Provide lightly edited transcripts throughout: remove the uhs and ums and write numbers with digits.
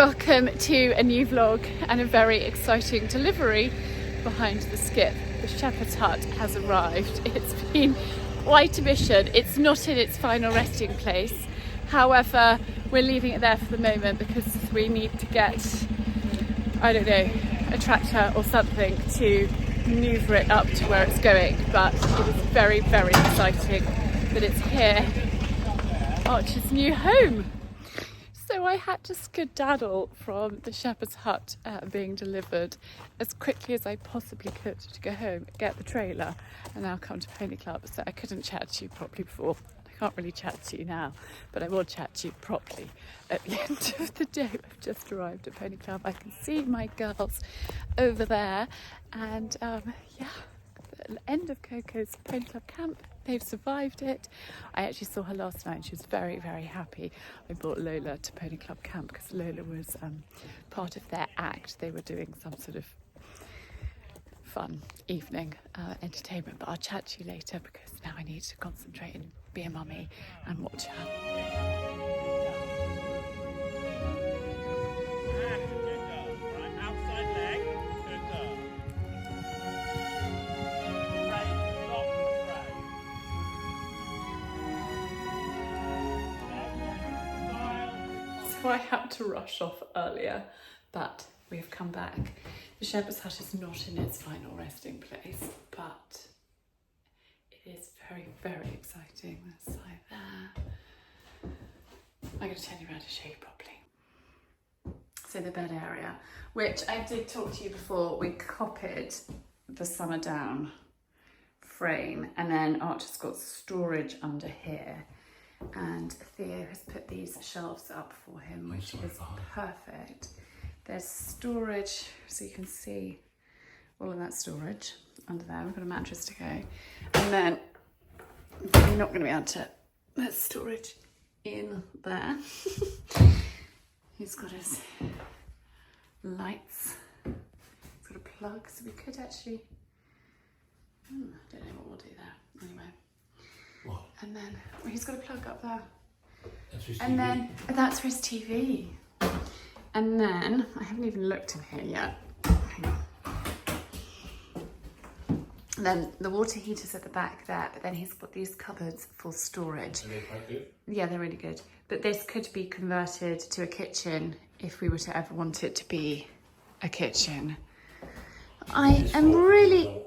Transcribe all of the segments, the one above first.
Welcome to a new vlog and a very exciting delivery behind the skip. The shepherd's hut has arrived. It's been quite a mission. It's not in its final resting place. However, we're leaving it there for the moment because we need to get, I don't know, a tractor or something to manoeuvre it up to where it's going. But it is very, very exciting that it's here, Archer's new home. So I had to skedaddle from the shepherd's hut being delivered as quickly as I possibly could to go home, get the trailer, and now come to Pony Club. So I couldn't chat to you properly before. I can't really chat to you now, but I will chat to you properly at the end of the day. I've just arrived at Pony Club. I can see my girls over there, and yeah, the end of Coco's Pony Club camp. They've survived it. I actually saw her last night and she was very, very happy. I brought Lola to Pony Club camp because Lola was part of their act. They were doing some sort of fun evening entertainment, but I'll chat to you later because now I need to concentrate and be a mummy and watch her. So I had to rush off earlier, but we've come back. The shepherd's hut is not in its final resting place, but it is very, very exciting. There's a side there. I'm going to turn you around to show you properly. So the bed area, which I did talk to you before, we copied the summer down frame, and then Archer's got storage under here. And Theo has put these shelves up for him, which is perfect. There's storage, so you can see all of that storage under there. We've got a mattress to go. And then you're not going to be able to, there's storage in there. He's got his lights. He's got a plug, so we could actually, I don't know what we'll do there. Anyway. What? And then he's got a plug up there. That's his and TV. Then that's for his TV. And then I haven't even looked in here yet. Hang on. And then the water heater's at the back there, but then he's got these cupboards for storage. Are they quite good? Yeah, they're really good. But this could be converted to a kitchen if we were to ever want it to be a kitchen. I am really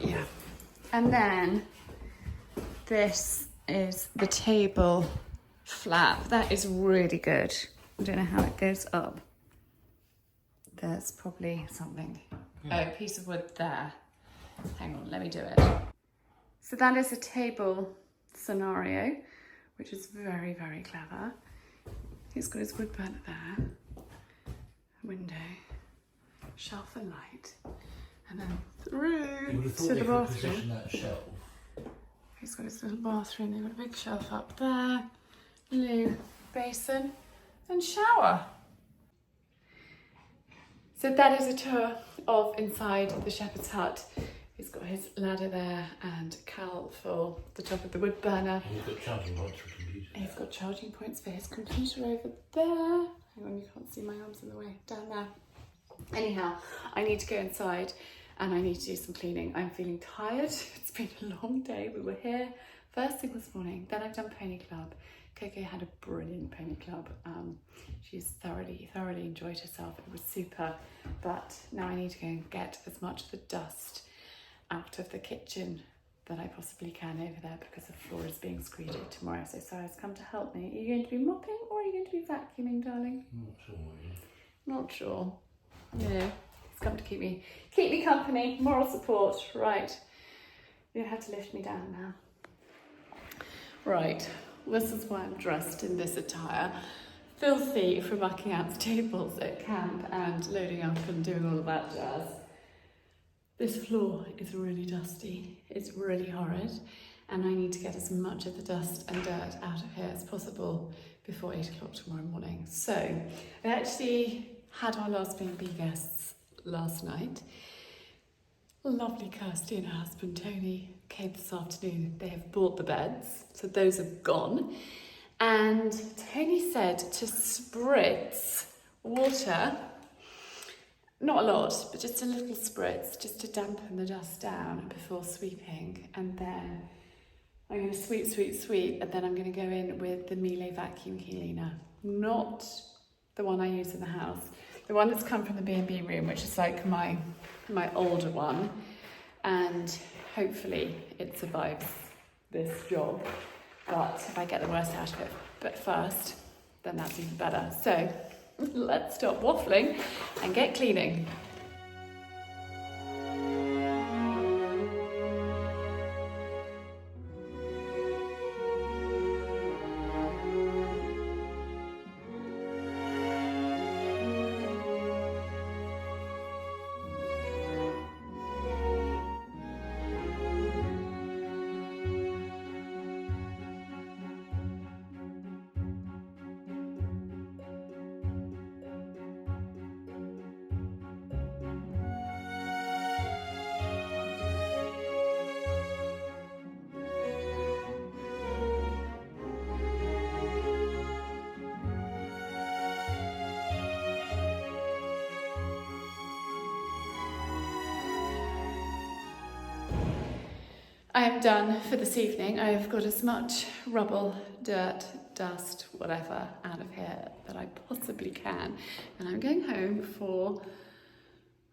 yeah. And then this is the table flap. That is really good. I don't know how it goes up. There's probably something. Oh, a piece of wood there. Hang on, let me do it. So that is a table scenario, which is very, very clever. He's got his wood burner there. Window, shelf and light. And then through to the bathroom. That shelf. He's got his little bathroom. They've got a big shelf up there, loo, basin, and shower. So that is a tour of inside the shepherd's hut. He's got his ladder there and Cal for the top of the wood burner. And he's got charging points for computer. He's got charging points for his computer over there. Hang on, you can't see my arms in the way. Down there. Anyhow, I need to go inside and I need to do some cleaning. I'm feeling tired. It's been a long day. We were here first thing this morning. Then I've done Pony Club. Coco had a brilliant Pony Club. She's thoroughly enjoyed herself. It was super. But now I need to go and get as much of the dust out of the kitchen that I possibly can over there because the floor is being screeded tomorrow. So Sarah's come to help me. Are you going to be mopping or are you going to be vacuuming, darling? Not sure. Not sure. Yeah, he's come to keep me company, moral support. Right, you have to lift me down now. Right, this is why I'm dressed in this attire. Filthy from mucking out the tables at camp and loading up and doing all of that jazz. This floor is really dusty. It's really horrid, and I need to get as much of the dust and dirt out of here as possible before 8 o'clock tomorrow morning. So I actually had our last B&B guests last night. Lovely Kirsty and her husband Tony came this afternoon. They have bought the beds, so those are gone. And Tony said to spritz water, not a lot, but just a little spritz, just to dampen the dust down before sweeping. And then I'm going to sweep, and then I'm going to go in with the Miele vacuum cleaner. Not the one I use in the house, the one that's come from the B&B room, which is like my older one. And hopefully it survives this job. But if I get the worst out of it but first, then that's even better. So let's stop waffling and get cleaning. I am done for this evening. I've got as much rubble, dirt, dust, whatever out of here that I possibly can. And I'm going home for,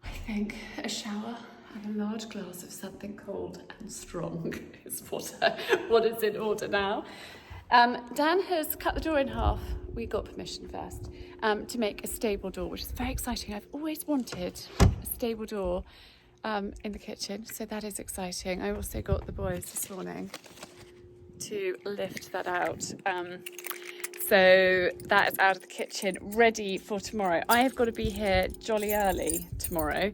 I think, a shower and a large glass of something cold and strong is what is in order now. Dan has cut the door in half. We got permission first to make a stable door, which is very exciting. I've always wanted a stable door in the kitchen, so that is exciting. I also got the boys this morning to lift that out. So that is out of the kitchen, ready for tomorrow. I have got to be here jolly early tomorrow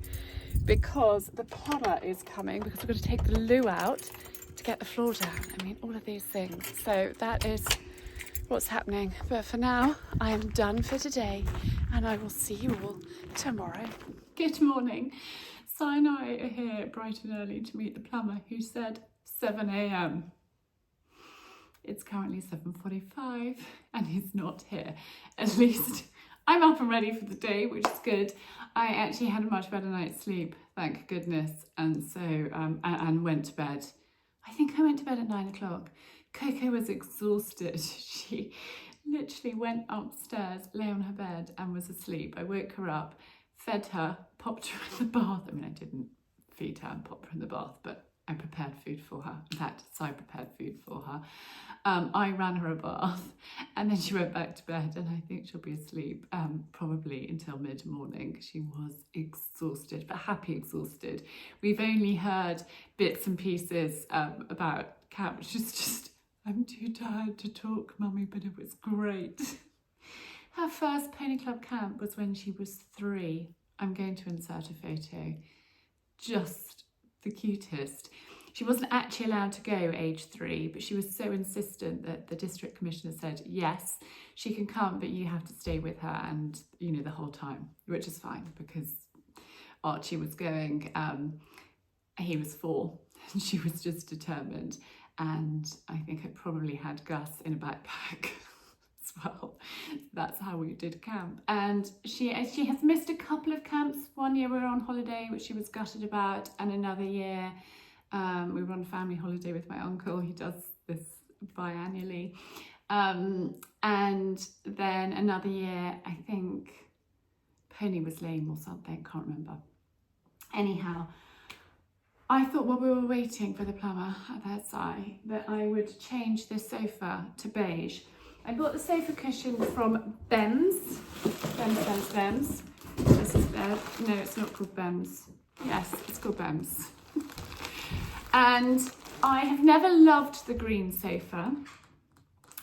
because the plumber is coming, because we've got to take the loo out to get the floor down. I mean, all of these things. So that is what's happening. But for now, I am done for today, and I will see you all tomorrow. Good morning. Si and I are here bright and early to meet the plumber, who said 7 a.m. It's currently 7:45 and he's not here. At least I'm up and ready for the day, which is good. I actually had a much better night's sleep, thank goodness, and so and went to bed. I think I went to bed at 9 o'clock. Coco was exhausted. She literally went upstairs, lay on her bed and was asleep. I woke her up, fed her, popped her in the bath. I mean, I didn't feed her and pop her in the bath, but I prepared food for her. In fact, I prepared food for her. I ran her a bath and then she went back to bed, and I think she'll be asleep probably until mid-morning. She was exhausted, but happy exhausted. We've only heard bits and pieces about camp, which is just, I'm too tired to talk, Mummy, but it was great. Her first Pony Club camp was when she was 3. I'm going to insert a photo. Just the cutest. She wasn't actually allowed to go age 3, but she was so insistent that the district commissioner said, yes, she can come, but you have to stay with her and, you know, the whole time, which is fine because Archie was going, he was 4 and she was just determined. And I think I probably had Gus in a backpack as well. That's how we did camp. And she has missed a couple of camps. One year we were on holiday, which she was gutted about, and another year we were on family holiday with my uncle. He does this biannually. And then another year, I think Pony was lame or something, can't remember. Anyhow, I thought while we were waiting for the plumber at their side that I would change this sofa to beige. I bought the sofa cushion from Bems. Bems. This is there. No, it's not called Bems. Yes, it's called Bems. And I have never loved the green sofa,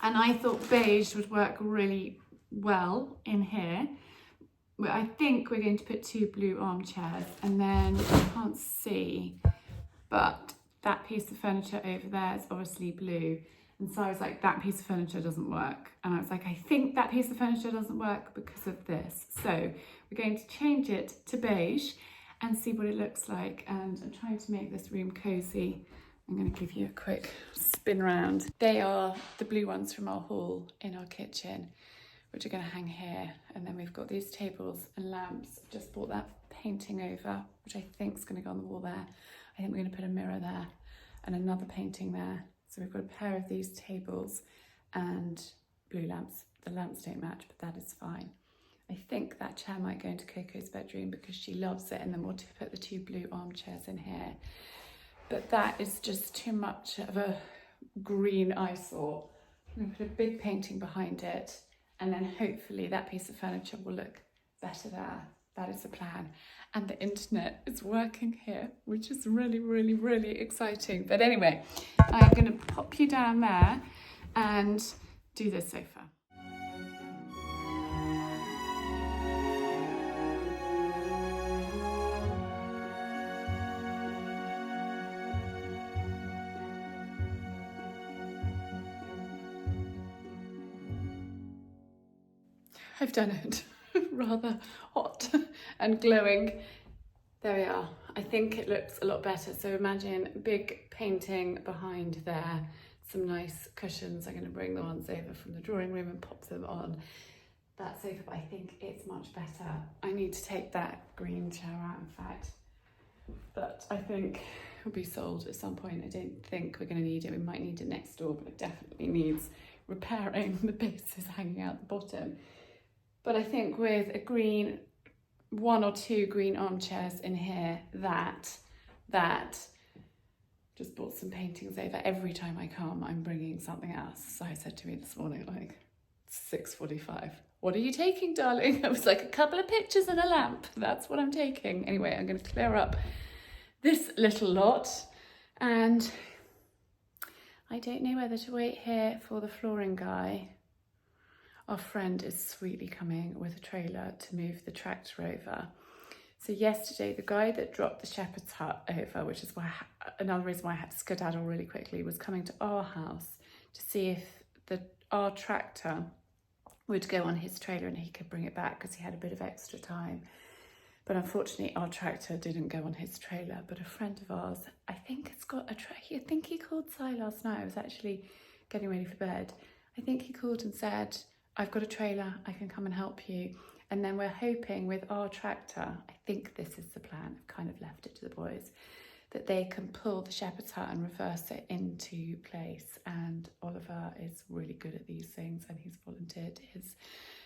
and I thought beige would work really well in here. I think we're going to put 2 blue armchairs, and then I can't see, but that piece of furniture over there is obviously blue. And so I was like, that piece of furniture doesn't work. And I was like, I think that piece of furniture doesn't work because of this. So we're going to change it to beige and see what it looks like. And I'm trying to make this room cozy I'm going to give you a quick spin round. They are the blue ones from our haul in our kitchen, which are going to hang here. And then we've got these tables and lamps. Just bought that painting over, which I think is going to go on the wall there. I think we're going to put a mirror there and another painting there. So we've got a pair of these tables and blue lamps. The lamps don't match, but that is fine. I think that chair might go into Coco's bedroom because she loves it, and then we'll put the 2 blue armchairs in here. But that is just too much of a green eyesore. I'm going to put a big painting behind it, and then hopefully that piece of furniture will look better there. That is the plan. And the internet is working here, which is really, really, really exciting. But anyway, I'm going to pop you down there and do this sofa. I've done it. Rather hot and glowing. There we are. I think it looks a lot better. So imagine a big painting behind there, some nice cushions. I'm going to bring the ones over from the drawing room and pop them on that sofa, but I think it's much better. I need to take that green chair out, in fact, but I think it'll be sold at some point. I don't think we're going to need it. We might need it next door, but it definitely needs repairing. The base is hanging out the bottom. But I think with a green, 1 or 2 green armchairs in here, that, just bought some paintings over. Every time I come, I'm bringing something else. So I said to me this morning, like 6:45, what are you taking, darling? I was like, a couple of pictures and a lamp. That's what I'm taking. Anyway, I'm going to clear up this little lot. And I don't know whether to wait here for the flooring guy. Our friend is sweetly coming with a trailer to move the tractor over. So yesterday, the guy that dropped the shepherd's hut over, which is why another reason why I had to skedaddle really quickly, was coming to our house to see if our tractor would go on his trailer and he could bring it back because he had a bit of extra time. But unfortunately, our tractor didn't go on his trailer. But a friend of ours, I think it's got a trailer. I think he called Si last night. I was actually getting ready for bed. I think he called and said, I've got a trailer, I can come and help you. And then we're hoping with our tractor, I think this is the plan, I've kind of left it to the boys, that they can pull the shepherd's hut and reverse it into place. And Oliver is really good at these things and he's volunteered his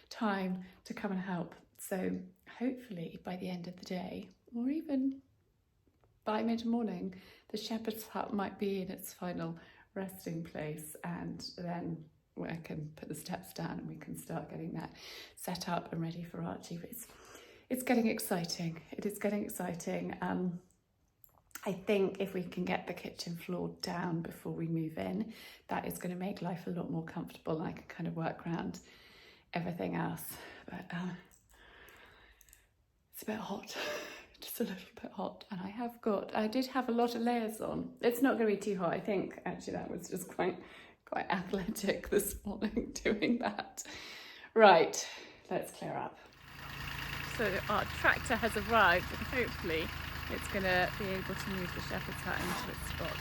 time to come and help. So hopefully by the end of the day, or even by mid-morning, the shepherd's hut might be in its final resting place, and then I can put the steps down and we can start getting that set up and ready for Archie. But it's getting exciting. It is getting exciting. I think if we can get the kitchen floor down before we move in, that is going to make life a lot more comfortable, and I can kind of work around everything else. But it's a bit hot, just a little bit hot. And I did have a lot of layers on. It's not going to be too hot. I think actually that was just quite athletic this morning doing that. Right, let's clear up. So our tractor has arrived and hopefully it's going to be able to move the shepherd's hut into its spot.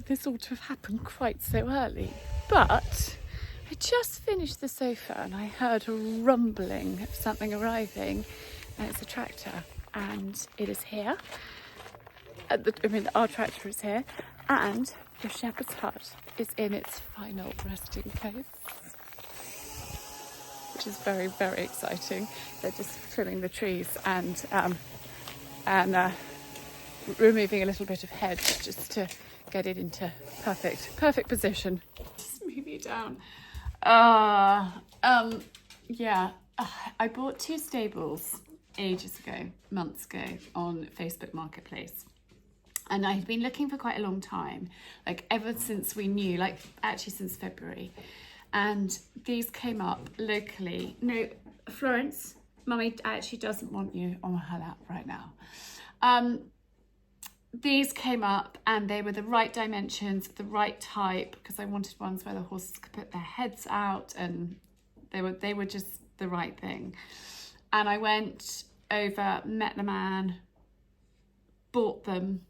This ought to have happened quite so early, but I just finished the sofa and I heard a rumbling of something arriving, and it's a tractor, and it is here. Our tractor is here, and the shepherd's hut is in its final resting place, which is very, very exciting. They're just trimming the trees and removing a little bit of hedge just to get it into perfect position. Just move you down. Yeah, I bought 2 stables ages ago, months ago, on Facebook Marketplace. And I had been looking for quite a long time, like ever since we knew, like actually since February. And these came up locally. No, Florence, Mummy actually doesn't want you on her lap right now. These came up and they were the right dimensions, the right type, because I wanted ones where the horses could put their heads out, and they were just the right thing. And I went over, met the man, bought them.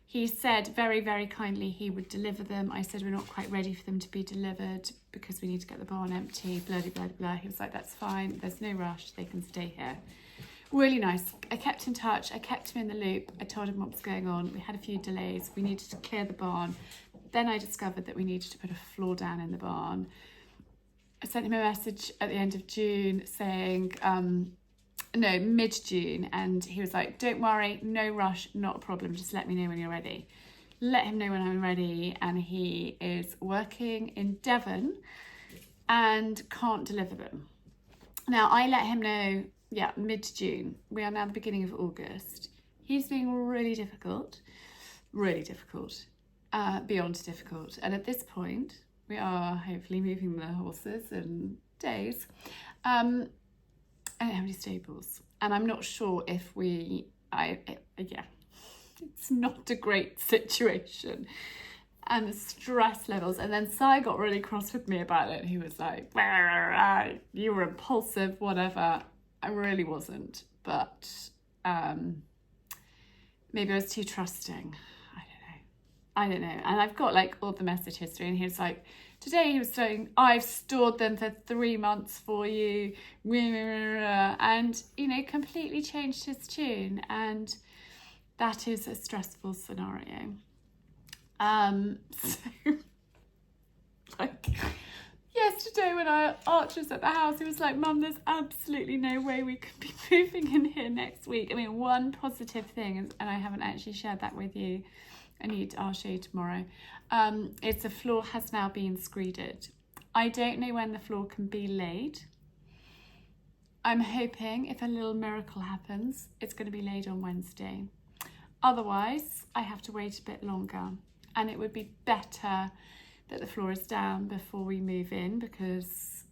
He said very, very kindly he would deliver them. I said, we're not quite ready for them to be delivered because we need to get the barn empty, blah, blah, blah, blah. He was like, that's fine. There's no rush. They can stay here. Really nice. I kept in touch. I kept him in the loop. I told him what was going on. We had a few delays. We needed to clear the barn. Then I discovered that we needed to put a floor down in the barn. I sent him a message at the end of June saying, no, mid-June, and he was like, don't worry, no rush, not a problem, just let me know when you're ready. Let him know when I'm ready, and he is working in Devon and can't deliver them. Now, I let him know, yeah, mid-June. We are now the beginning of August. He's being really difficult, beyond difficult. And at this point, we are hopefully moving the horses in days. I don't have any stables, and I'm not sure if yeah, it's not a great situation, and the stress levels. And then Si got really cross with me about it. He was like, you were impulsive, whatever. I really wasn't, but maybe I was too trusting. I don't know. And I've got like all the message history, and he was like, today he was saying, I've stored them for 3 months for you, and, you know, completely changed his tune. And that is a stressful scenario. So, like, yesterday when Arch was at the house, he was like, Mum, there's absolutely no way we could be moving in here next week. I mean, one positive thing, and I haven't actually shared that with you, I'll show you tomorrow, is the floor has now been screeded. I don't know when the floor can be laid. I'm hoping if a little miracle happens, it's going to be laid on Wednesday. Otherwise, I have to wait a bit longer, and it would be better that the floor is down before we move in, because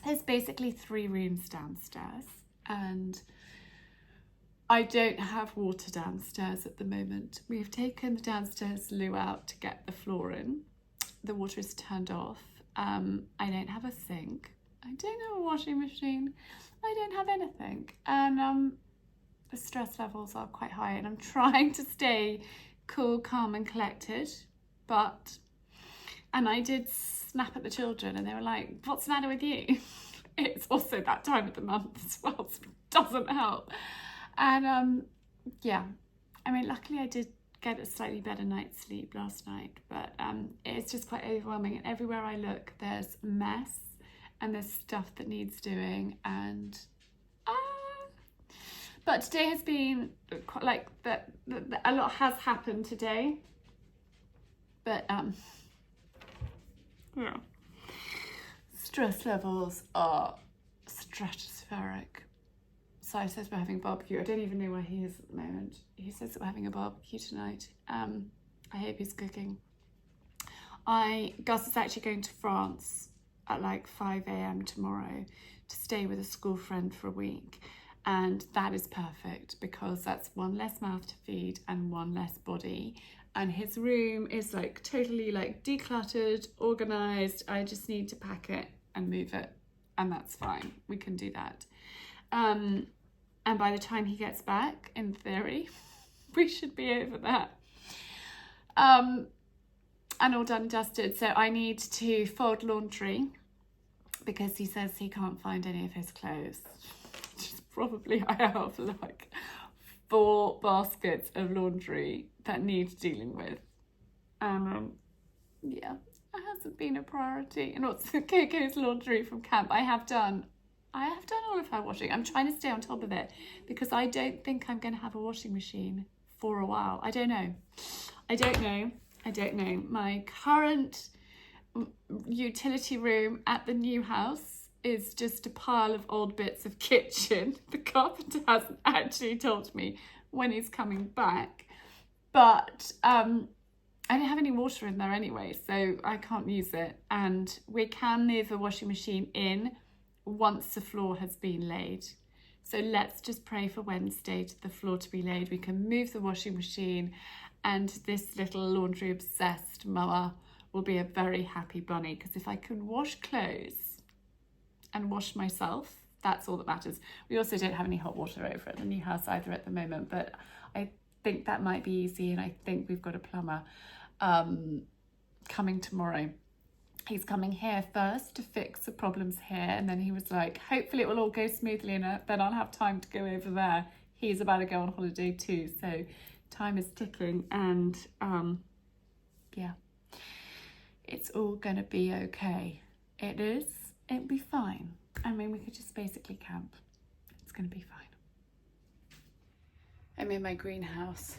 there's basically 3 rooms downstairs, and I don't have water downstairs at the moment. We've taken the downstairs loo out to get the floor in. The water is turned off. I don't have a sink. I don't have a washing machine. I don't have anything. And the stress levels are quite high, and I'm trying to stay cool, calm and collected. And I did snap at the children, and they were like, what's the matter with you? It's also that time of the month as well, so it doesn't help. And yeah, I mean, luckily I did get a slightly better night's sleep last night, but it's just quite overwhelming, and everywhere I look there's mess and there's stuff that needs doing. And but today has been quite like that, a lot has happened today, but yeah, stress levels are stratospheric. Si says we're having barbecue. I don't even know where he is at the moment. He says that we're having a barbecue tonight. I hope he's cooking. Gus is actually going to France at like 5 a.m. tomorrow to stay with a school friend for a week. And that is perfect, because that's one less mouth to feed and one less body. And his room is like totally like decluttered, organized. I just need to pack it and move it, and that's fine. We can do that. And by the time he gets back, in theory, we should be over that. And all done and dusted. So I need to fold laundry, because he says he can't find any of his clothes. Probably I have like 4 baskets of laundry that need dealing with. Yeah, it hasn't been a priority. And also Coco's laundry from camp, I have done all of her washing. I'm trying to stay on top of it, because I don't think I'm going to have a washing machine for a while. I don't know. My current utility room at the new house is just a pile of old bits of kitchen. The carpenter hasn't actually told me when he's coming back, but I don't have any water in there anyway, so I can't use it. And we can move the washing machine in once the floor has been laid. So let's just pray for Wednesday to the floor to be laid. We can move the washing machine, and this little laundry obsessed mama will be a very happy bunny, because if I can wash clothes and wash myself, that's all that matters. We also don't have any hot water over at the new house either at the moment, but I think that might be easy, and I think we've got a plumber coming tomorrow. He's coming here first to fix the problems here, and then he was like, hopefully it will all go smoothly and then I'll have time to go over there. He's about to go on holiday too, so time is ticking, and yeah, it's all gonna be okay. It is. It'll be fine. I mean, we could just basically camp. It's gonna be fine. I'm in my greenhouse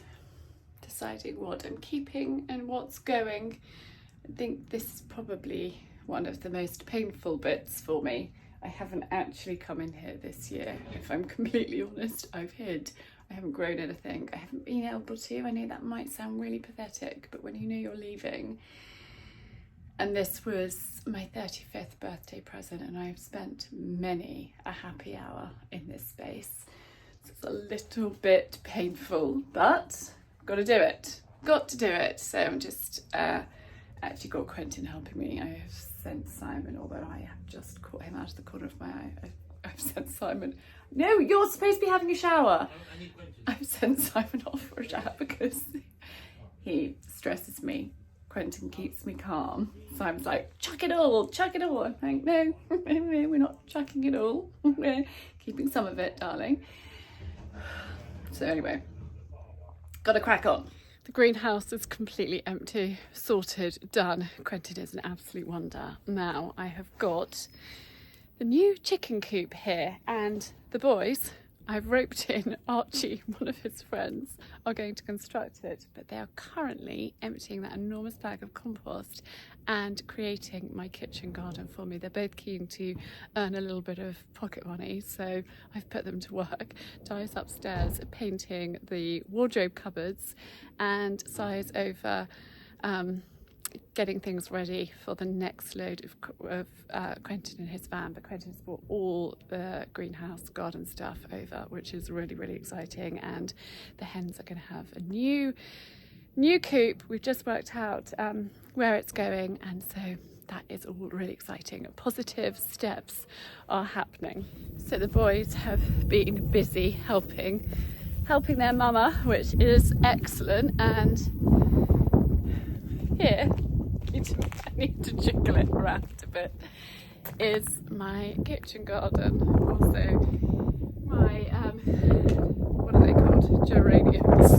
deciding what I'm keeping and what's going. I think this is probably one of the most painful bits for me. I haven't actually come in here this year, if I'm completely honest. I've hid. I haven't grown anything. I haven't been able to. I know that might sound really pathetic, but when you know you're leaving. And this was my 35th birthday present, and I've spent many a happy hour in this space. So it's a little bit painful, but got to do it. Got to do it. So I'm just actually got Quentin helping me. I have sent Simon, although I have just caught him out of the corner of my eye. I've sent Simon. No, you're supposed to be having a shower. I've sent Simon off for a shower because he stresses me. Quentin keeps me calm. Simon's like, chuck it all, chuck it all. I'm like, no, we're not chucking it all. We're keeping some of it, darling. So anyway, gotta crack on. The greenhouse is completely empty, sorted, done. Quentin is an absolute wonder. Now I have got the new chicken coop here, and the boys, I've roped in Archie, one of his friends, are going to construct it, but they are currently emptying that enormous bag of compost and creating my kitchen garden for me. They're both keen to earn a little bit of pocket money, so I've put them to work. Di's upstairs painting the wardrobe cupboards, and Si's over getting things ready for the next load of Quentin in his van. But Quentin's brought all the greenhouse garden stuff over, which is really, really exciting. And the hens are going to have a new coop. We've just worked out where it's going, and so that is all really exciting. Positive steps are happening. So the boys have been busy helping their mama, which is excellent. And here, I need to jiggle it around a bit, is my kitchen garden. Also my, what are they called? Geraniums.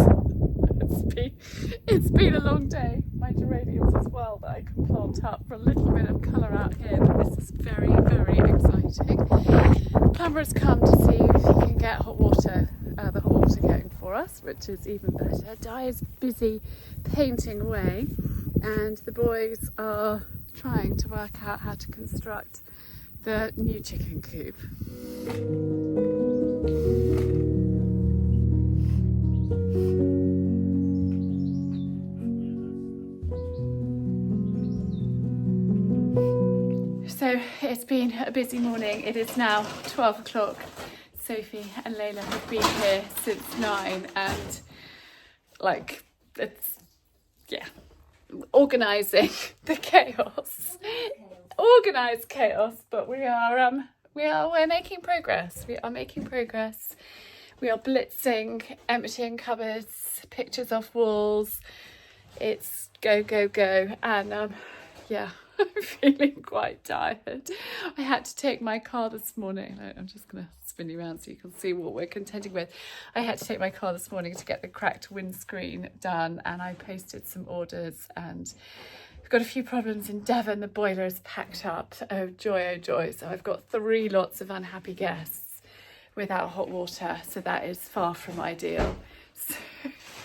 It's been a long day. My geraniums as well that I can plant up for a little bit of colour out here, but this is very, very exciting. The plumber has come to see if he can get hot water going for us, which is even better. Di is busy painting away, and the boys are trying to work out how to construct the new chicken coop. So it's been a busy morning. It is now 12 o'clock. Sophie and Layla have been here since 9, and like, it's, yeah, organising the chaos. Organised chaos, but we're making progress. We are making progress. We are blitzing, emptying cupboards, pictures off walls. It's go, go, go, and yeah. I'm feeling quite tired. I had to take my car this morning. I'm just going to spin you around so you can see what we're contending with. I had to take my car this morning to get the cracked windscreen done, and I posted some orders, and we've got a few problems in Devon. The boiler is packed up. Oh joy, oh joy. So I've got 3 lots of unhappy guests without hot water. So that is far from ideal. So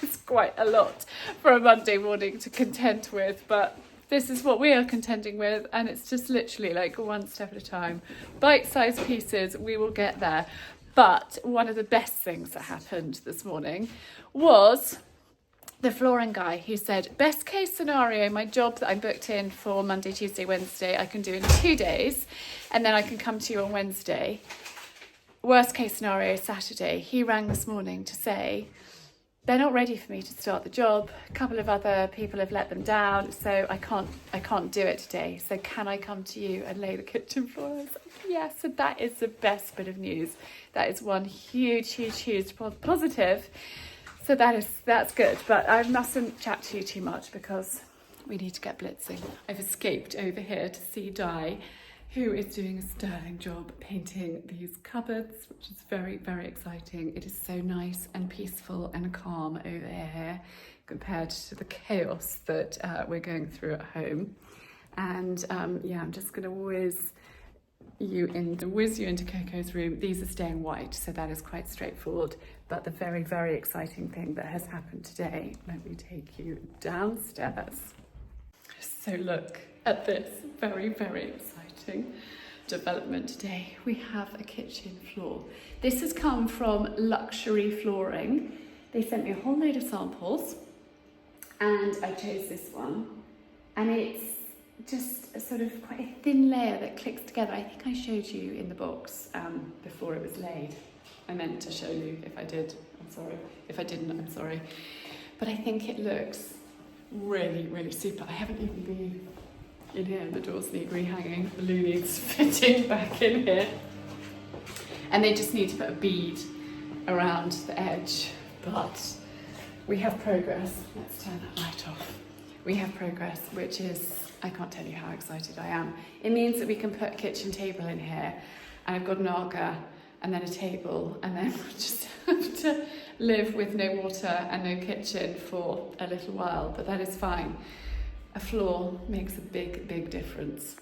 it's quite a lot for a Monday morning to contend with, but This is what we are contending with, and it's just literally like one step at a time. Bite-sized pieces, we will get there. But one of the best things that happened this morning was the flooring guy who said, best case scenario, my job that I'm booked in for Monday, Tuesday, Wednesday, I can do in 2 days, and then I can come to you on Wednesday. Worst case scenario, Saturday. He rang this morning to say, they're not ready for me to start the job. A couple of other people have let them down, so I can't do it today. So can I come to you and lay the kitchen floor? I was like, yes, so that is the best bit of news. That is one huge positive. So that's good. But I mustn't chat to you too much because we need to get blitzing. I've escaped over here to see Di, who is doing a sterling job painting these cupboards, which is very, very exciting. It is so nice and peaceful and calm over here compared to the chaos that we're going through at home. And yeah, I'm just gonna whiz you into Coco's room. These are staying white, so that is quite straightforward. But the very, very exciting thing that has happened today, let me take you downstairs. So look at this very, very exciting development today. We have a kitchen floor. This has come from Luxury Flooring. They sent me a whole load of samples and I chose this one. And it's just a sort of quite a thin layer that clicks together. I think I showed you in the box before it was laid. I meant to show you. If I did, I'm sorry. If I didn't, I'm sorry. But I think it looks really, really super. I haven't even been in here. The doors need rehanging. The loo needs fitting back in here. And they just need to put a bead around the edge. But we have progress. Let's turn that light off. We have progress, which is, I can't tell you how excited I am. It means that we can put a kitchen table in here. And I've got an Arga and then a table, and then we'll just have to live with no water and no kitchen for a little while, but that is fine. A floor makes a big, big difference.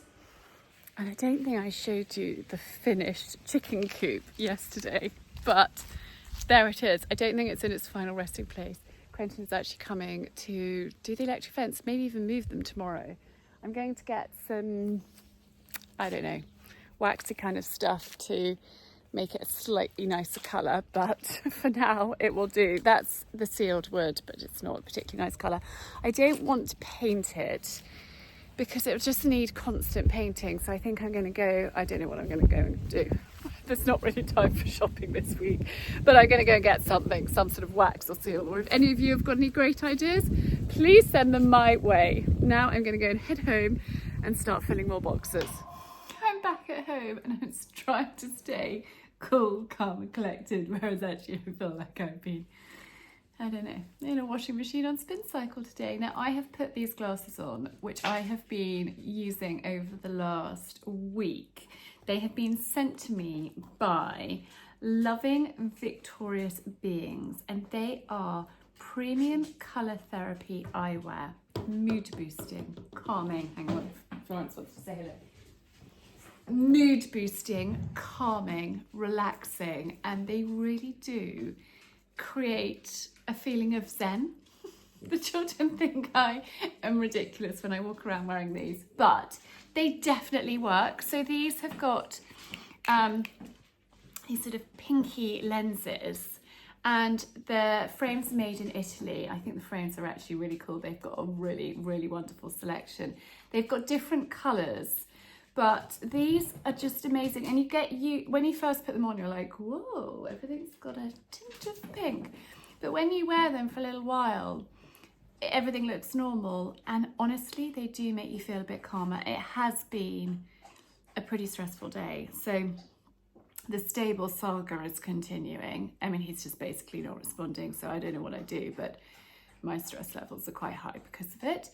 And I don't think I showed you the finished chicken coop yesterday, but there it is. I don't think it's in its final resting place. Quentin is actually coming to do the electric fence, maybe even move them tomorrow. I'm going to get some, I don't know, waxy kind of stuff to make it a slightly nicer colour, but for now it will do. That's the sealed wood, but it's not a particularly nice colour. I don't want to paint it because it will just need constant painting, so I think I'm going to go, I don't know what I'm going to go and do. There's not really time for shopping this week, but I'm going to go and get something, some sort of wax or seal, or if any of you have got any great ideas, please send them my way. Now I'm going to go and head home and start filling more boxes. I'm back at home and I'm trying to stay cool, calm and collected, whereas actually I feel like I've been, I don't know, in a washing machine on spin cycle today. Now I have put these glasses on, which I have been using over the last week. They have been sent to me by Loving Victorious Beings, and they are premium colour therapy eyewear, mood boosting, calming. Hang on, Florence wants to say hello. Mood boosting, calming, relaxing, and they really do create a feeling of zen. The children think I am ridiculous when I walk around wearing these, but they definitely work. So these have got these sort of pinky lenses, and the frames are made in Italy. I think the frames are actually really cool. They've got a really, really wonderful selection. They've got different colours, but these are just amazing. And when you first put them on, you're like, whoa, everything's got a tint of pink. But when you wear them for a little while, everything looks normal. And honestly, they do make you feel a bit calmer. It has been a pretty stressful day. So the stable saga is continuing. I mean, he's just basically not responding. So I don't know what I do, but my stress levels are quite high because of it.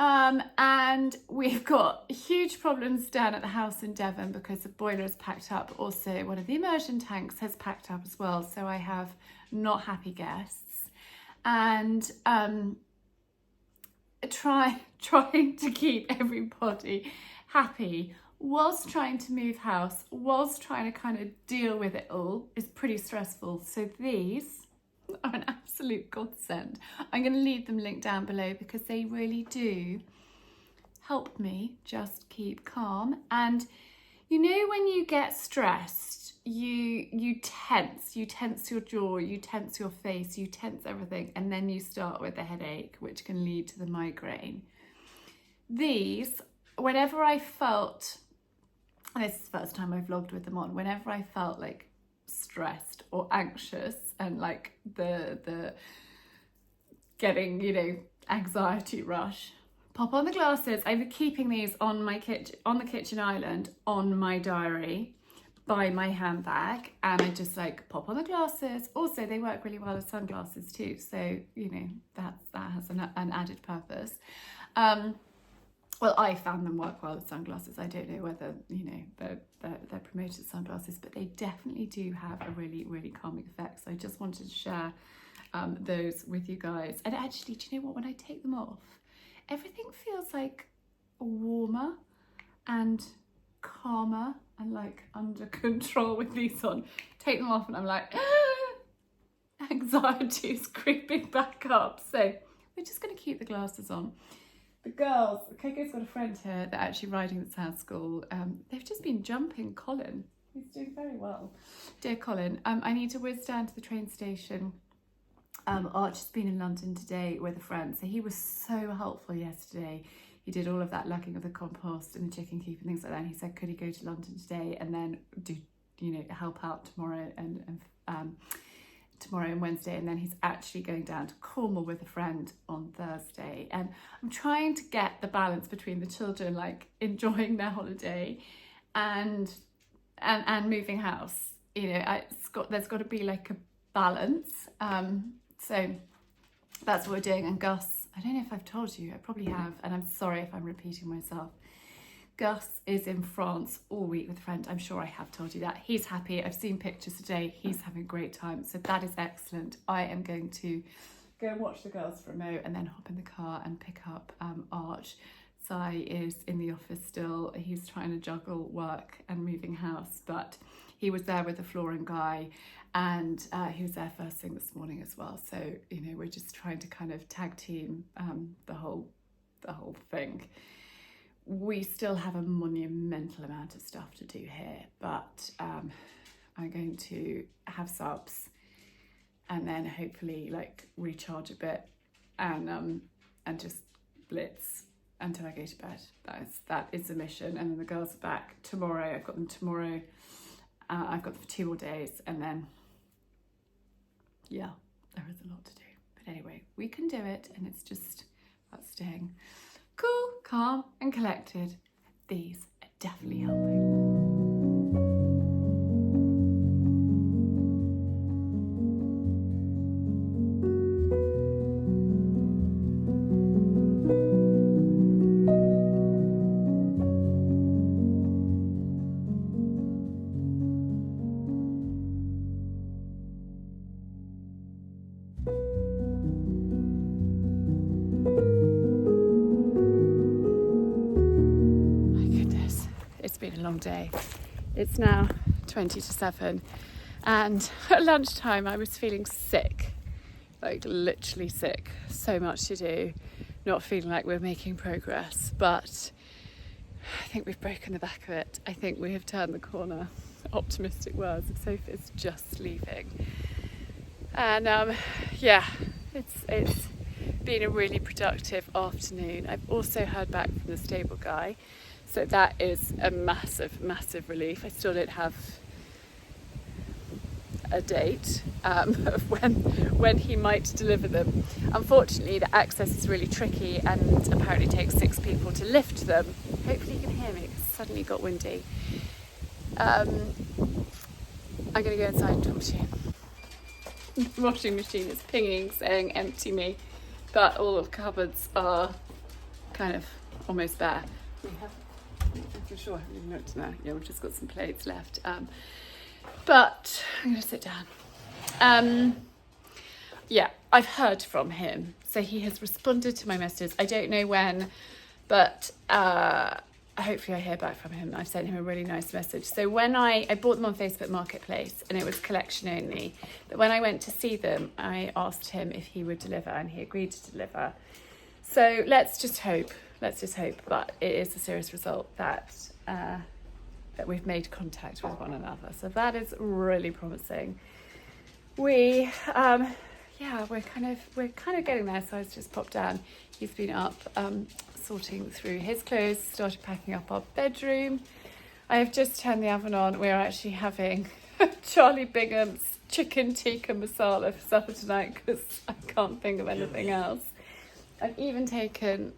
And we've got huge problems down at the house in Devon because the boiler is packed up. Also, one of the immersion tanks has packed up as well. So I have not happy guests. And trying to keep everybody happy whilst trying to move house, whilst trying to kind of deal with it all is pretty stressful. So these are an absolute godsend. I'm going to leave them linked down below because they really do help me just keep calm. And you know, when you get stressed, you tense your jaw, you tense your face, you tense everything, and then you start with the headache, which can lead to the migraine. These, whenever I felt, and this is the first time I vlogged with them on, whenever I felt like stressed or anxious and like the getting, you know, anxiety rush, pop on the glasses. I've been keeping these on my the kitchen island, on my diary, by my handbag, and I just like pop on the glasses. Also, they work really well as sunglasses too, so you know that has an added purpose. Well, I found them work well as sunglasses. I don't know whether, you know, they're promoted sunglasses, but they definitely do have a really, really calming effect. So I just wanted to share those with you guys. And actually, do you know what? When I take them off, everything feels like warmer and calmer and like under control with these on. Take them off and I'm like, anxiety is creeping back up. So we're just going to keep the glasses on. The girls, Coco's got a friend here, they're actually riding at South School. They've just been jumping Colin. He's doing very well. Dear Colin, I need to whiz down to the train station. Arch has been in London today with a friend, so he was so helpful yesterday. He did all of that lugging of the compost and the chicken coop and things like that. And he said, could he go to London today and then do, you know, help out tomorrow and tomorrow and Wednesday, and then he's actually going down to Cornwall with a friend on Thursday. And I'm trying to get the balance between the children like enjoying their holiday and moving house. You know, there's got to be like a balance. So that's what we're doing. And Gus, I don't know if I've told you, I probably have, and I'm sorry if I'm repeating myself. Gus is in France all week with a friend. I'm sure I have told you that. He's happy. I've seen pictures today. He's having a great time. So that is excellent. I am going to go and watch the girls for a mo and then hop in the car and pick up Arch. Sai is in the office still. He's trying to juggle work and moving house, but he was there with the flooring guy and he was there first thing this morning as well. So, you know, we're just trying to kind of tag team the whole thing. We still have a monumental amount of stuff to do here, but I'm going to have subs and then hopefully like recharge a bit and just blitz until I go to bed. That is the mission. And then the girls are back tomorrow. I've got them tomorrow. I've got them for 2 more days, and then yeah, there is a lot to do. But anyway, we can do it, and it's just about staying cool, calm and collected. These are definitely helping. Day. It's now 20 to 7 and at lunchtime I was feeling sick, like literally sick, so much to do, not feeling like we're making progress, but I think we've broken the back of it. I think we have turned the corner. Optimistic words. Sophie's just leaving and yeah, it's been a really productive afternoon. I've also heard back from the stable guy. So that is a massive, massive relief. I still don't have a date of when he might deliver them. Unfortunately, the access is really tricky and apparently takes 6 people to lift them. Hopefully you can hear me, it's suddenly got windy. I'm going to go inside and talk to you. The washing machine is pinging, saying empty me, but all of the cupboards are kind of almost bare. We have, I'm sure I haven't even looked in there. Yeah, we've just got some plates left. But I'm going to sit down. Yeah, I've heard from him. So he has responded to my messages. I don't know when, but hopefully I hear back from him. I've sent him a really nice message. So when I bought them on Facebook Marketplace and it was collection only. But when I went to see them, I asked him if he would deliver and he agreed to deliver. So let's just hope let's just hope, but it is a serious result that that we've made contact with one another. So that is really promising. We're kind of getting there. So I just popped down. He's been up sorting through his clothes, started packing up our bedroom. I have just turned the oven on. We're actually having Charlie Bingham's chicken tikka masala for supper tonight because I can't think of anything else. I've even taken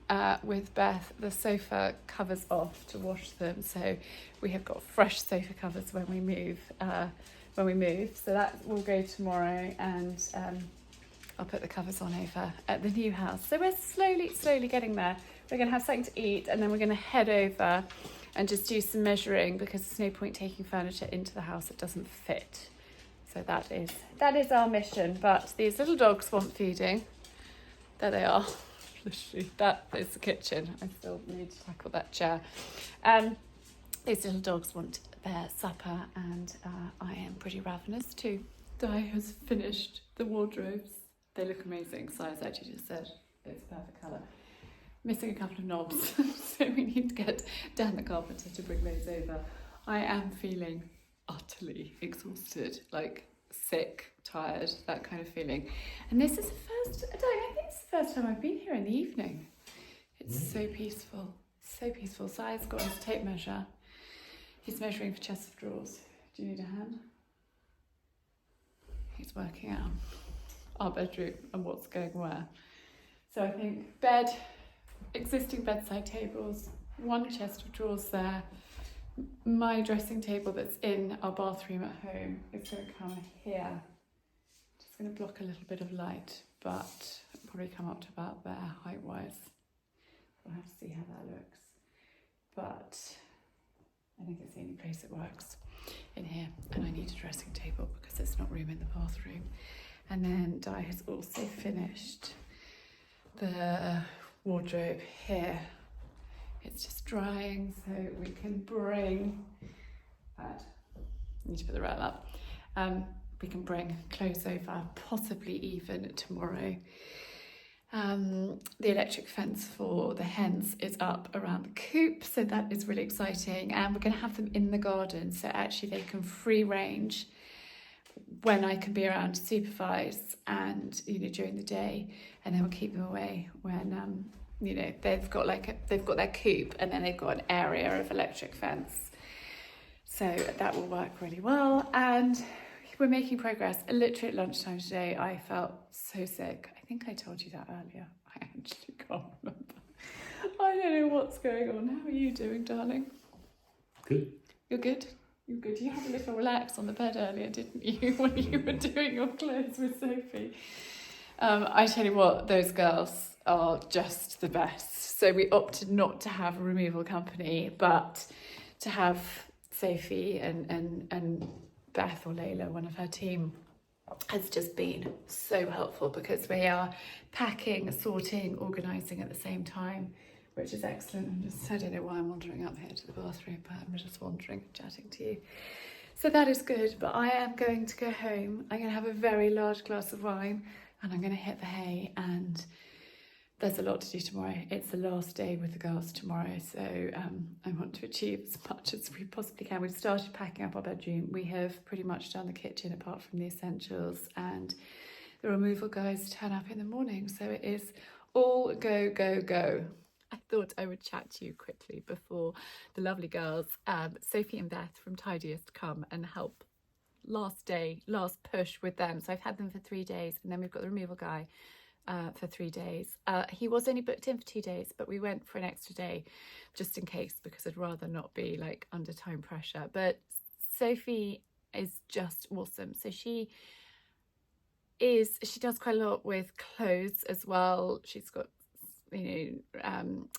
with Beth the sofa covers off to wash them, so we have got fresh sofa covers when we move. So that will go tomorrow, and I'll put the covers on over at the new house. So we're slowly getting there. We're going to have something to eat, and then we're going to head over and just do some measuring because there's no point taking furniture into the house that doesn't fit. So that is our mission. But these little dogs want feeding. There they are. Literally, that is the kitchen. I still need to tackle that chair. These little dogs want their supper, and I am pretty ravenous too. Di has finished the wardrobes. They look amazing. Si's actually just said it's a perfect colour. Missing a couple of knobs, so we need to get Dan the carpenter to bring those over. I am feeling utterly exhausted, like sick, tired, that kind of feeling. And this is the first, I think it's the first time I've been here in the evening. It's so peaceful, so peaceful. Si's got his tape measure. He's measuring for chest of drawers. Do you need a hand? He's working out our bedroom and what's going where. So I think existing bedside tables, one chest of drawers there. My dressing table that's in our bathroom at home is going to come here. Just going to block a little bit of light, but it'll probably come up to about there height-wise. We'll have to see how that looks. But I think it's the only place it works in here. And I need a dressing table because there's not room in the bathroom. And then Di has also finished the wardrobe here. It's just drying, so we can bring that. I need to put the rail up. We can bring clothes over, possibly even tomorrow. The electric fence for the hens is up around the coop, so that is really exciting. And we're going to have them in the garden, so actually they can free range when I can be around to supervise, and during the day, and then we'll keep them away when they've got their coop, and then they've got an area of electric fence. So that will work really well, and we're making progress. Literally at lunchtime today, I felt so sick. I think I told you that earlier. I actually can't remember. I don't know what's going on. How are you doing, darling? Good. You're good? You're good. You had a little relax on the bed earlier, didn't you, when you were doing your clothes with Sophie? I tell you what, those girls are just the best. So we opted not to have a removal company, but to have Sophie and Beth or Layla, one of her team, has just been so helpful because we are packing, sorting, organising at the same time, which is excellent. I don't know why I'm wandering up here to the bathroom, but I'm just wandering, chatting to you. So that is good, but I am going to go home. I'm going to have a very large glass of wine, and I'm going to hit the hay, and there's a lot to do tomorrow. It's the last day with the girls tomorrow, so I want to achieve as much as we possibly can. We've started packing up our bedroom. We have pretty much done the kitchen apart from the essentials, and the removal guys turn up in the morning, so it is all go, go, go. I thought I would chat to you quickly before the lovely girls, Sophie and Beth from Tidiest, come and help last push with them. So I've had them for 3 days, and then we've got the removal guy for 3 days. He was only booked in for 2 days, but we went for an extra day just in case, because I'd rather not be like under time pressure. But Sophie is just awesome. So she does quite a lot with clothes as well. She's got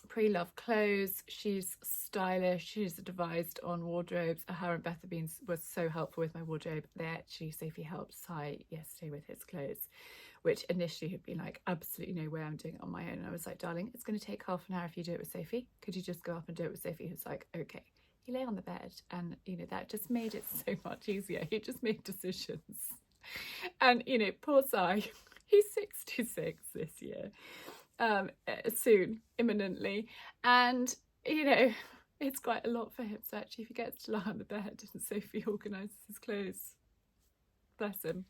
pre-loved clothes. She's stylish. She's advised on wardrobes. Her and Beth was so helpful with my wardrobe. Sophie helped Si yesterday with his clothes, which initially had been like, absolutely no way, I'm doing it on my own. And I was like, darling, it's going to take half an hour if you do it with Sophie. Could you just go up and do it with Sophie? He was like, okay. He lay on the bed, and that just made it so much easier. He just made decisions. And poor Si, he's 66 this year. soon, imminently. And, you know, it's quite a lot for him. So actually, if he gets to lie on the bed and Sophie organises his clothes, bless him.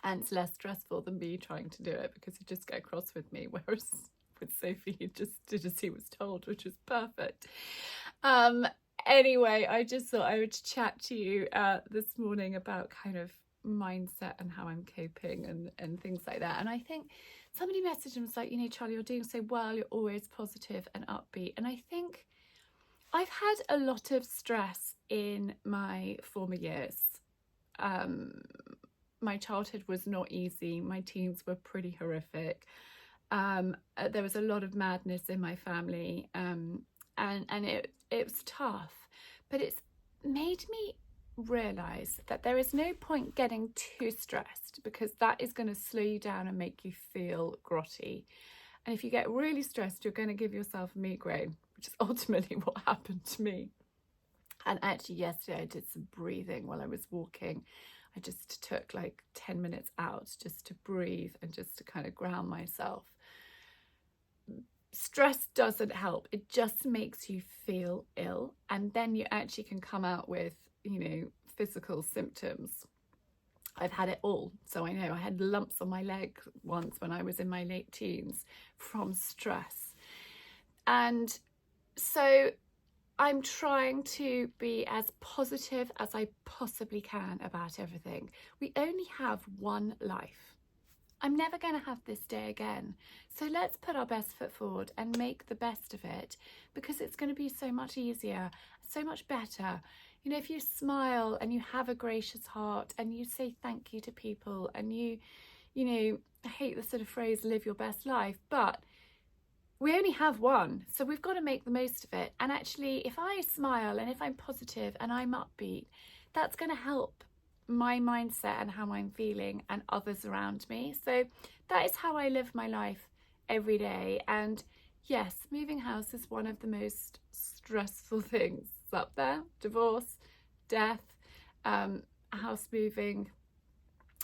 And it's less stressful than me trying to do it, because he'd just get cross with me, whereas with Sophie he just did as he was told, which was perfect. Anyway, I just thought I would chat to you this morning about kind of mindset and how I'm coping and things like that. And I think somebody messaged and was like, you know, Charlie, you're doing so well, you're always positive and upbeat. And I think I've had a lot of stress in my former years. My childhood was not easy. My teens were pretty horrific. There was a lot of madness in my family, and it was tough. But it's made me realise that there is no point getting too stressed, because that is going to slow you down and make you feel grotty. And if you get really stressed, you're going to give yourself a migraine, which is ultimately what happened to me. And actually yesterday I did some breathing while I was walking. I just took like 10 minutes out just to breathe and just to kind of ground myself. Stress doesn't help. It just makes you feel ill. And then you actually can come out with, you know, physical symptoms. I've had it all. So I know I had lumps on my leg once when I was in my late teens from stress. And so I'm trying to be as positive as I possibly can about everything. We only have one life. I'm never going to have this day again. So let's put our best foot forward and make the best of it, because it's going to be so much easier, so much better. You know, if you smile and you have a gracious heart and you say thank you to people, and you know, I hate the sort of phrase, live your best life, but we only have one, so we've got to make the most of it. And actually, if I smile and if I'm positive and I'm upbeat, that's going to help my mindset and how I'm feeling and others around me. So that is how I live my life every day. And yes, moving house is one of the most stressful things up there. Divorce, death, house moving,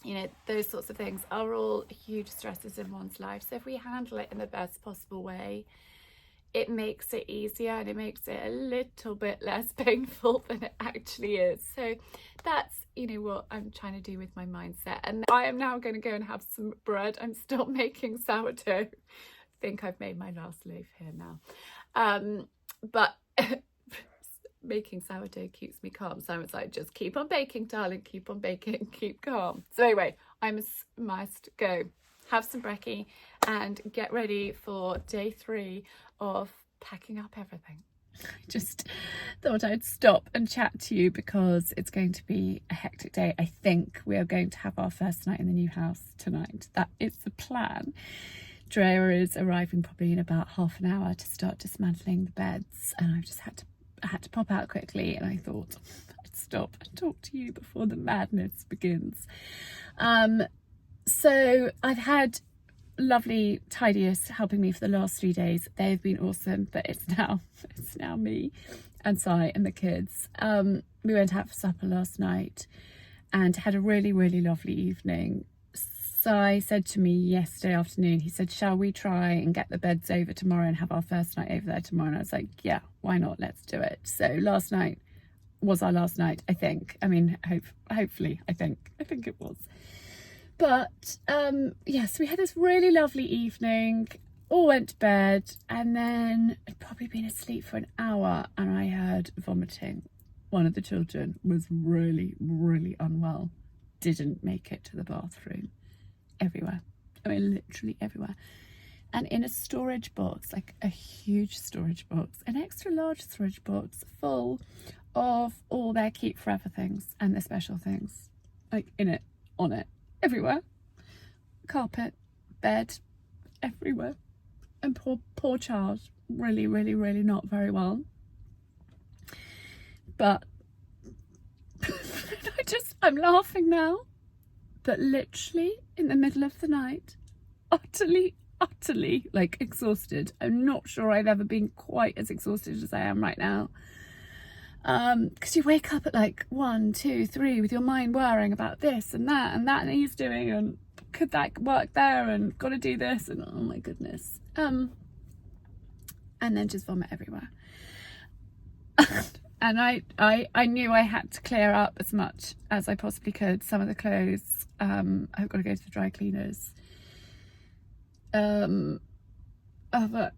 you know, those sorts of things are all huge stresses in one's life. So if we handle it in the best possible way, it makes it easier and it makes it a little bit less painful than it actually is. So that's, you know, what I'm trying to do with my mindset. And I am now going to go and have some bread. I'm still making sourdough. I think I've made my last loaf here now. But making sourdough keeps me calm. So I was like, just keep on baking, darling, keep on baking, keep calm. So anyway, I must go have some brekkie and get ready for day 3 of packing up everything. I just thought I'd stop and chat to you because it's going to be a hectic day. I think we are going to have our first night in the new house tonight. That is the plan. Drea is arriving probably in about half an hour to start dismantling the beds, and I've just had to pop out quickly, and I thought I'd stop and talk to you before the madness begins. So I've had lovely tidiers helping me for the last 3 days. They've been awesome, but it's now me and Si and the kids. We went out for supper last night and had a really, really lovely evening. Si said to me yesterday afternoon, he said, shall we try and get the beds over tomorrow and have our first night over there tomorrow? And I was like, yeah, why not? Let's do it. So last night was our last night, I think. I mean, hopefully, I think it was. But yes, we had this really lovely evening, all went to bed, and then I'd probably been asleep for an hour and I heard vomiting. One of the children was really, really unwell, didn't make it to the bathroom. Everywhere. I mean, literally everywhere. And in a storage box, like a huge storage box, an extra large storage box full of all their keep forever things and their special things, like in it, on it, everywhere. Carpet, bed, everywhere. And poor child, really, really, really not very well. But I'm laughing now. But literally in the middle of the night, utterly, like exhausted. I'm not sure I've ever been quite as exhausted as I am right now. Because you wake up at like 1, 2, 3 with your mind worrying about this and that and he's doing, and could that work there, and got to do this, and oh my goodness. And then just vomit everywhere. And I knew I had to clear up as much as I possibly could. Some of the clothes, I've got to go to the dry cleaners. But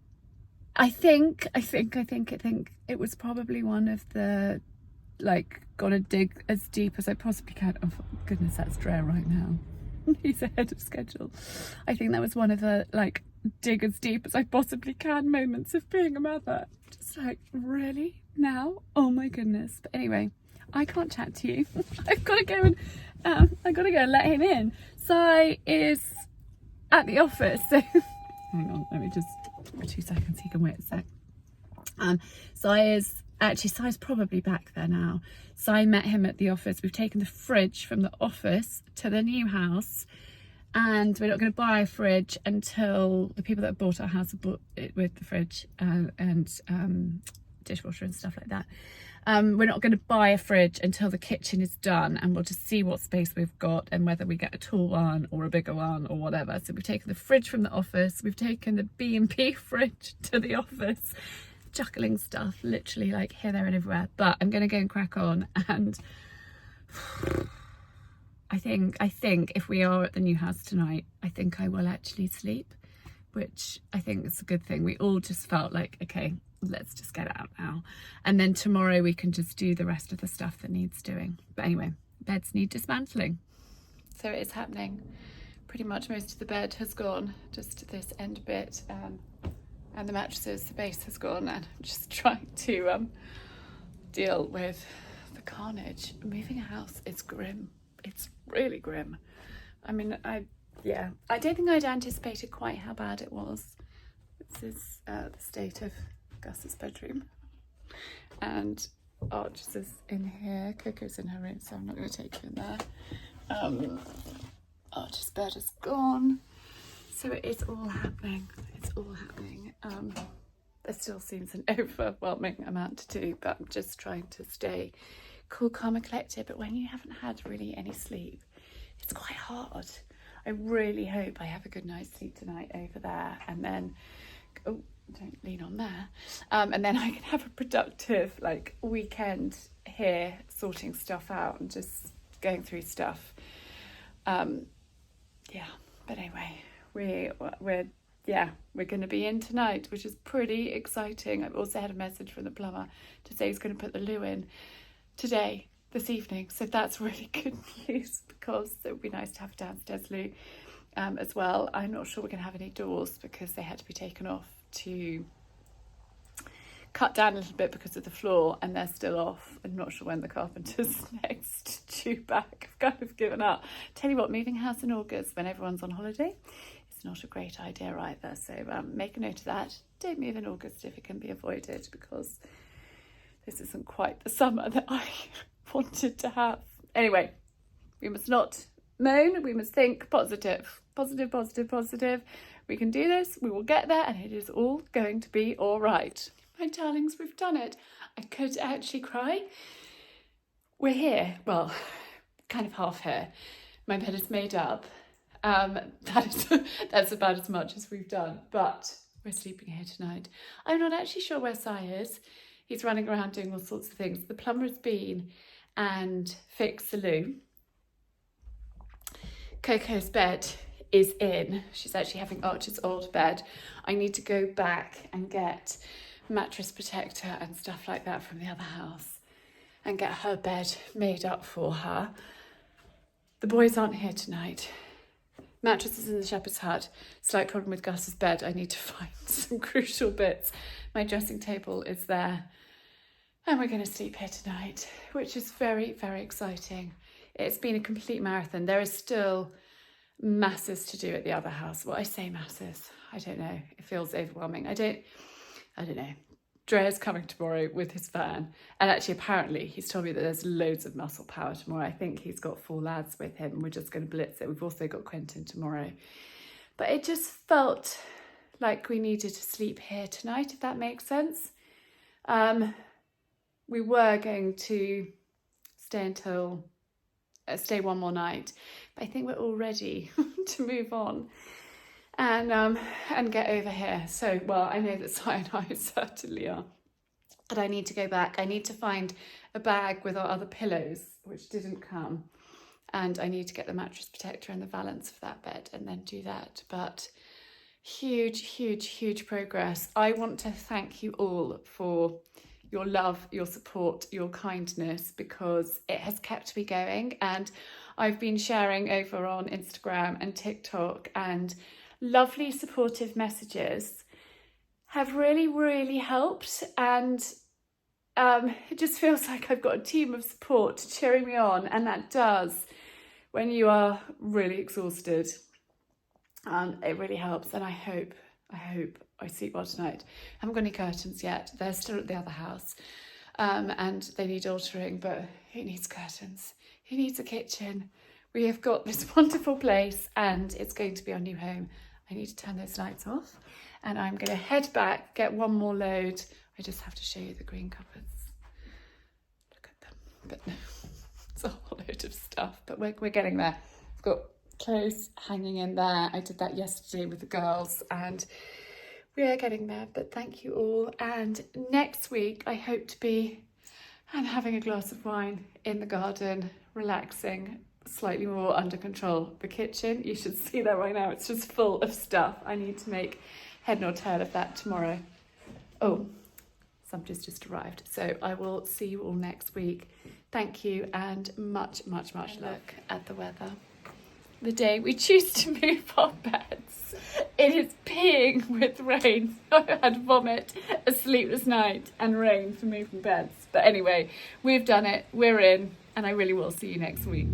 I think it was probably one of the, like, gotta dig as deep as I possibly can. Oh goodness, that's Dre right now. He's ahead of schedule. I think that was one of the, like, dig as deep as I possibly can moments of being a mother. Just like, really? Now? Oh my goodness. But anyway, I can't chat to you. I've got to go and let him in. Si is at the office, so hang on, let me just, for 2 seconds, he can wait a sec. Si's probably back there now. Si met him at the office. We've taken the fridge from the office to the new house, and we're not going to buy a fridge until the people that bought our house have bought it with the fridge and dishwasher and stuff like that. We're not going to buy a fridge until the kitchen is done, and we'll just see what space we've got and whether we get a tall one or a bigger one or whatever. So we've taken the fridge from the office, we've taken the B&B fridge to the office, juggling stuff literally like here, there and everywhere. But I'm going to go and crack on, and I think if we are at the new house tonight, I think I will actually sleep, which I think is a good thing. We all just felt like, okay, let's just get out now, and then tomorrow we can just do the rest of the stuff that needs doing. But anyway, beds need dismantling, so it is happening. Pretty much most of the bed has gone, just this end bit, and the mattresses, the base has gone, and I'm just trying to deal with the carnage. Moving a house is grim. It's really grim. I mean, I don't think I'd anticipated quite how bad it was. This is the state of Gus's bedroom, and Archie's is in here. Coco's in her room, so I'm not going to take you in there. Archie's bed is gone, so it's all happening. It's all happening. There still seems an overwhelming amount to do, but I'm just trying to stay cool, calm and collected. But when you haven't had really any sleep, it's quite hard. I really hope I have a good night's sleep tonight over there, and then don't lean on there, and then I can have a productive, like, weekend here, sorting stuff out and just going through stuff. But anyway, we're going to be in tonight, which is pretty exciting. I've also had a message from the plumber to say he's going to put the loo in this evening, so that's really good news, because it would be nice to have a downstairs loo as well. I'm not sure we're going to have any doors because they had to be taken off to cut down a little bit because of the floor, and they're still off. I'm not sure when the carpenter's next due back. I've kind of given up. Tell you what, moving house in August when everyone's on holiday is not a great idea either, so make a note of that. Don't move in August if it can be avoided, because this isn't quite the summer that I wanted to have. Anyway, we must not moan, we must think positive. Positive. We can do this, we will get there, and it is all going to be all right. My darlings, we've done it. I could actually cry. We're here, well, kind of half here. My bed is made up. That's about as much as we've done, but we're sleeping here tonight. I'm not actually sure where Si is. He's running around doing all sorts of things. The plumber has been and fixed the loo. Coco's bed is in. She's actually having Archer's old bed. I need to go back and get mattress protector and stuff like that from the other house and get her bed made up for her. The boys aren't here tonight. Mattress is in the shepherd's hut. Slight problem with Gus's bed. I need to find some crucial bits. My dressing table is there. And we're going to sleep here tonight, which is very, very exciting. It's been a complete marathon. There is still masses to do at the other house. Well, I say masses. I don't know. It feels overwhelming. I don't know. Dre's coming tomorrow with his van. And actually, apparently, he's told me that there's loads of muscle power tomorrow. I think he's got 4 lads with him. We're just going to blitz it. We've also got Quentin tomorrow. But it just felt like we needed to sleep here tonight, if that makes sense. We were going to stay one more night, but I think we're all ready to move on. and get over here. So, well, I know that Si and I certainly are. And I need to go back. I need to find a bag with our other pillows, which didn't come. And I need to get the mattress protector and the valance for that bed and then do that. But huge, huge, huge progress. I want to thank you all for your love, your support, your kindness, because it has kept me going. And I've been sharing over on Instagram and TikTok, and lovely supportive messages have really, really helped. And it just feels like I've got a team of support cheering me on, and that does when you are really exhausted. It really helps, and I hope I sleep well tonight. I haven't got any curtains yet. They're still at the other house, and they need altering, but who needs curtains? Who needs a kitchen? We have got this wonderful place, and it's going to be our new home. I need to turn those lights off, and I'm going to head back, get one more load. I just have to show you the green cupboards. Look at them. But no, it's a whole load of stuff, but we're getting there. I've got clothes hanging in there. I did that yesterday with the girls, and we are getting there. But thank you all, and next week I hope to be having a glass of wine in the garden, relaxing, slightly more under control. The kitchen, you should see that right now, it's just full of stuff. I need to make head nor tail of that tomorrow. Oh, somebody's just arrived, so I will see you all next week. Thank you, and much love. Look at the weather. The day we choose to move our beds, it is peeing with rain. I had vomit, a sleepless night, and rain for moving beds. But anyway, we've done it, we're in, and I really will see you next week.